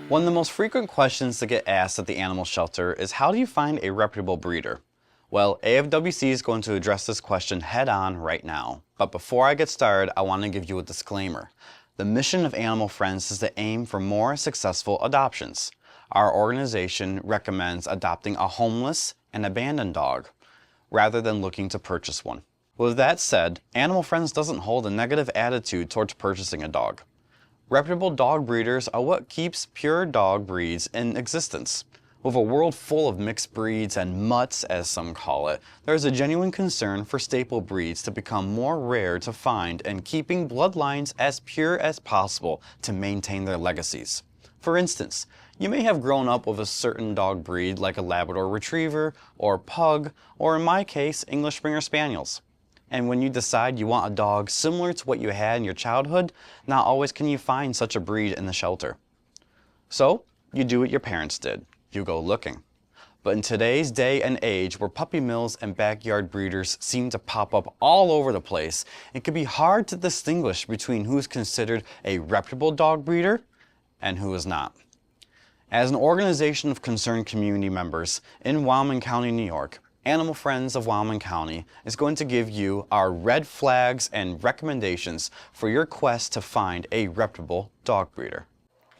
One of the most frequent questions that get asked at the animal shelter is, how do you find a reputable breeder? Well, AFWC is going to address this question head on right now. But before I get started, I want to give you a disclaimer. The mission of Animal Friends is to aim for more successful adoptions. Our organization recommends adopting a homeless and abandoned dog, rather than looking to purchase one. With that said, Animal Friends doesn't hold a negative attitude towards purchasing a dog. Reputable dog breeders are what keeps pure dog breeds in existence. With a world full of mixed breeds and mutts, as some call it, there is a genuine concern for staple breeds to become more rare to find and keeping bloodlines as pure as possible to maintain their legacies. For instance, you may have grown up with a certain dog breed like a Labrador Retriever or Pug, or in my case, English Springer Spaniels. And when you decide you want a dog similar to what you had in your childhood, not always can you find such a breed in the shelter. So, you do what your parents did. You go looking. But in today's day and age where puppy mills and backyard breeders seem to pop up all over the place, it can be hard to distinguish between who is considered a reputable dog breeder and who is not. As an organization of concerned community members in Wyoming County, New York, Animal Friends of Wyoming County is going to give you our red flags and recommendations for your quest to find a reputable dog breeder.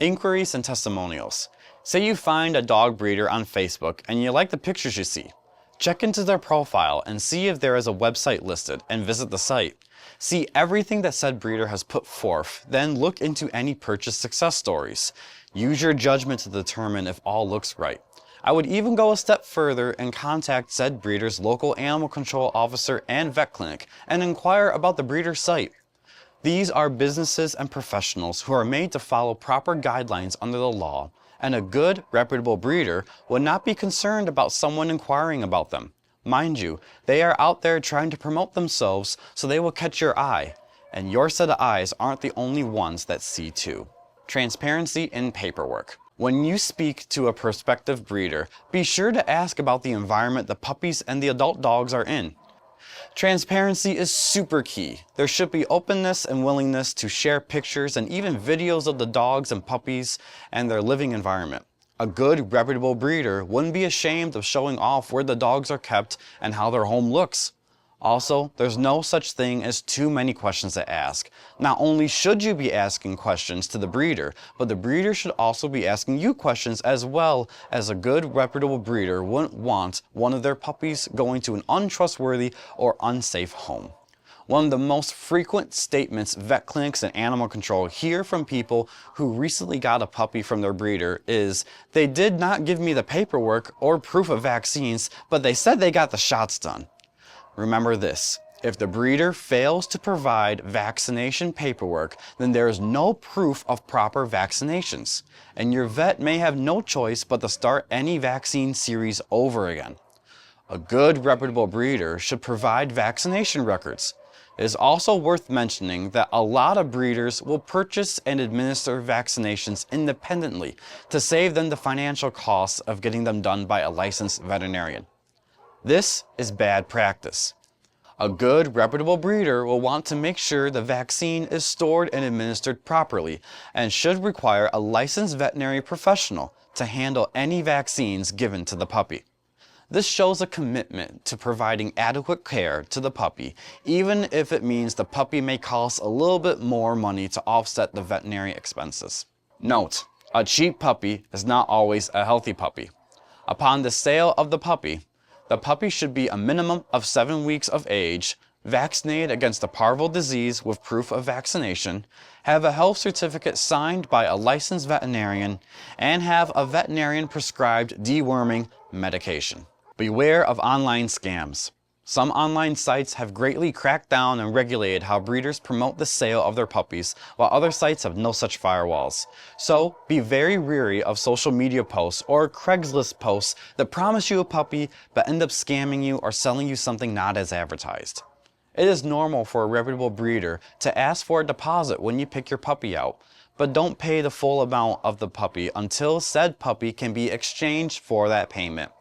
Inquiries and testimonials. Say you find a dog breeder on Facebook and you like the pictures you see. Check into their profile and see if there is a website listed and visit the site. See everything that said breeder has put forth, then look into any purchase success stories. Use your judgment to determine if all looks right. I would even go a step further and contact said breeder's local animal control officer and vet clinic and inquire about the breeder's site. These are businesses and professionals who are made to follow proper guidelines under the law, and a good, reputable breeder would not be concerned about someone inquiring about them. Mind you, they are out there trying to promote themselves, so they will catch your eye, and your set of eyes aren't the only ones that see too. Transparency in paperwork. When you speak to a prospective breeder, be sure to ask about the environment the puppies and the adult dogs are in. Transparency is super key. There should be openness and willingness to share pictures and even videos of the dogs and puppies and their living environment. A good, reputable breeder wouldn't be ashamed of showing off where the dogs are kept and how their home looks. Also, there's no such thing as too many questions to ask. Not only should you be asking questions to the breeder, but the breeder should also be asking you questions as well, as a good, reputable breeder wouldn't want one of their puppies going to an untrustworthy or unsafe home. One of the most frequent statements vet clinics and animal control hear from people who recently got a puppy from their breeder is, "They did not give me the paperwork or proof of vaccines, but they said they got the shots done." Remember this, if the breeder fails to provide vaccination paperwork, then there is no proof of proper vaccinations, and your vet may have no choice but to start any vaccine series over again. A good, reputable breeder should provide vaccination records. It is also worth mentioning that a lot of breeders will purchase and administer vaccinations independently to save them the financial costs of getting them done by a licensed veterinarian. This is bad practice. A good, reputable breeder will want to make sure the vaccine is stored and administered properly and should require a licensed veterinary professional to handle any vaccines given to the puppy. This shows a commitment to providing adequate care to the puppy, even if it means the puppy may cost a little bit more money to offset the veterinary expenses. Note, a cheap puppy is not always a healthy puppy. Upon the sale of the puppy should be a minimum of 7 weeks of age, vaccinated against a parvo disease with proof of vaccination, have a health certificate signed by a licensed veterinarian, and have a veterinarian prescribed deworming medication. Beware of online scams. Some online sites have greatly cracked down and regulated how breeders promote the sale of their puppies, while other sites have no such firewalls. So, be very wary of social media posts or Craigslist posts that promise you a puppy but end up scamming you or selling you something not as advertised. It is normal for a reputable breeder to ask for a deposit when you pick your puppy out, but don't pay the full amount of the puppy until said puppy can be exchanged for that payment.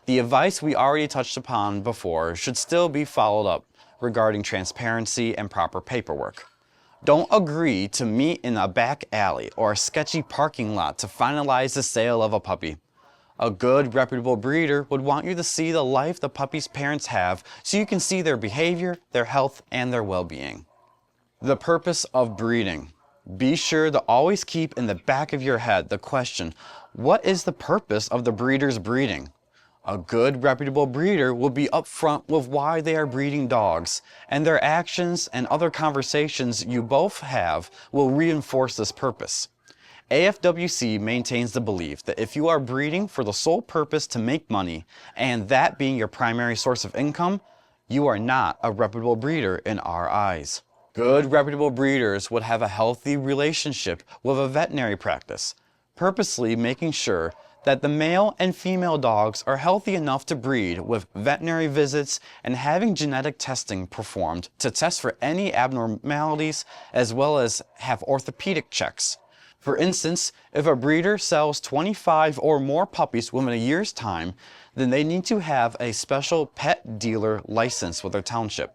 The advice we already touched upon before should still be followed up regarding transparency and proper paperwork. Don't agree to meet in a back alley or a sketchy parking lot to finalize the sale of a puppy. A good, reputable breeder would want you to see the life the puppy's parents have so you can see their behavior, their health, and their well-being. The purpose of breeding. Be sure to always keep in the back of your head the question, what is the purpose of the breeder's breeding? A good, reputable breeder will be upfront with why they are breeding dogs, and their actions and other conversations you both have will reinforce this purpose. AFWC maintains the belief that if you are breeding for the sole purpose to make money, and that being your primary source of income, you are not a reputable breeder in our eyes. Good, reputable breeders would have a healthy relationship with a veterinary practice, purposely making sure that the male and female dogs are healthy enough to breed with veterinary visits and having genetic testing performed to test for any abnormalities as well as have orthopedic checks. For instance, if a breeder sells 25 or more puppies within a year's time, then they need to have a special pet dealer license with their township.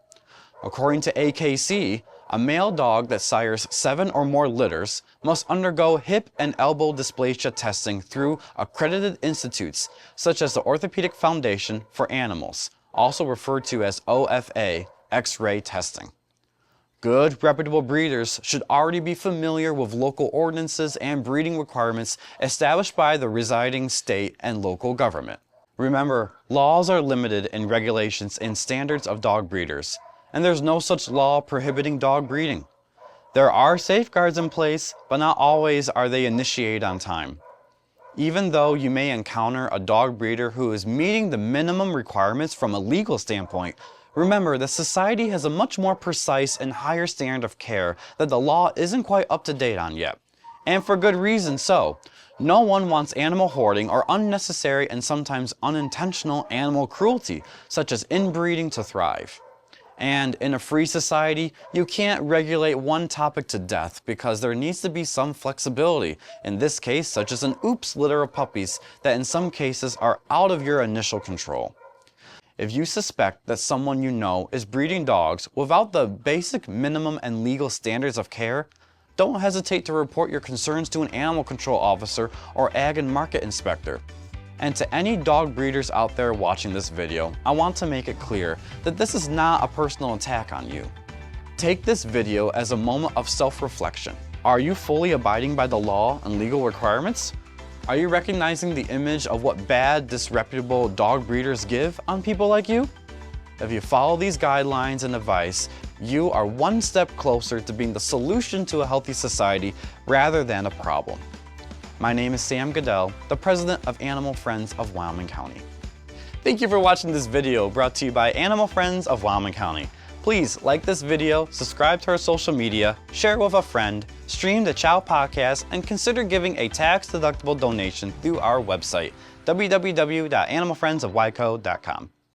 According to AKC, a male dog that sires 7 or more litters must undergo hip and elbow dysplasia testing through accredited institutes such as the Orthopedic Foundation for Animals, also referred to as OFA, X-ray testing. Good, reputable breeders should already be familiar with local ordinances and breeding requirements established by the residing state and local government. Remember, laws are limited in regulations and standards of dog breeders, and there's no such law prohibiting dog breeding. There are safeguards in place, but not always are they initiated on time. Even though you may encounter a dog breeder who is meeting the minimum requirements from a legal standpoint, remember that society has a much more precise and higher standard of care that the law isn't quite up to date on yet. And for good reason so. No one wants animal hoarding or unnecessary and sometimes unintentional animal cruelty, such as inbreeding, to thrive. And in a free society, you can't regulate one topic to death because there needs to be some flexibility, in this case such as an oops litter of puppies that in some cases are out of your initial control. If you suspect that someone you know is breeding dogs without the basic minimum and legal standards of care, don't hesitate to report your concerns to an animal control officer or ag and market inspector. And to any dog breeders out there watching this video, I want to make it clear that this is not a personal attack on you. Take this video as a moment of self-reflection. Are you fully abiding by the law and legal requirements? Are you recognizing the image of what bad, disreputable dog breeders give on people like you? If you follow these guidelines and advice, you are one step closer to being the solution to a healthy society rather than a problem. My name is Sam Goodell, the president of Animal Friends of Wyoming County. Thank you for watching this video brought to you by Animal Friends of Wyoming County. Please like this video, subscribe to our social media, share it with a friend, stream the CHOW podcast, and consider giving a tax-deductible donation through our website, www.animalfriendsofwyco.com.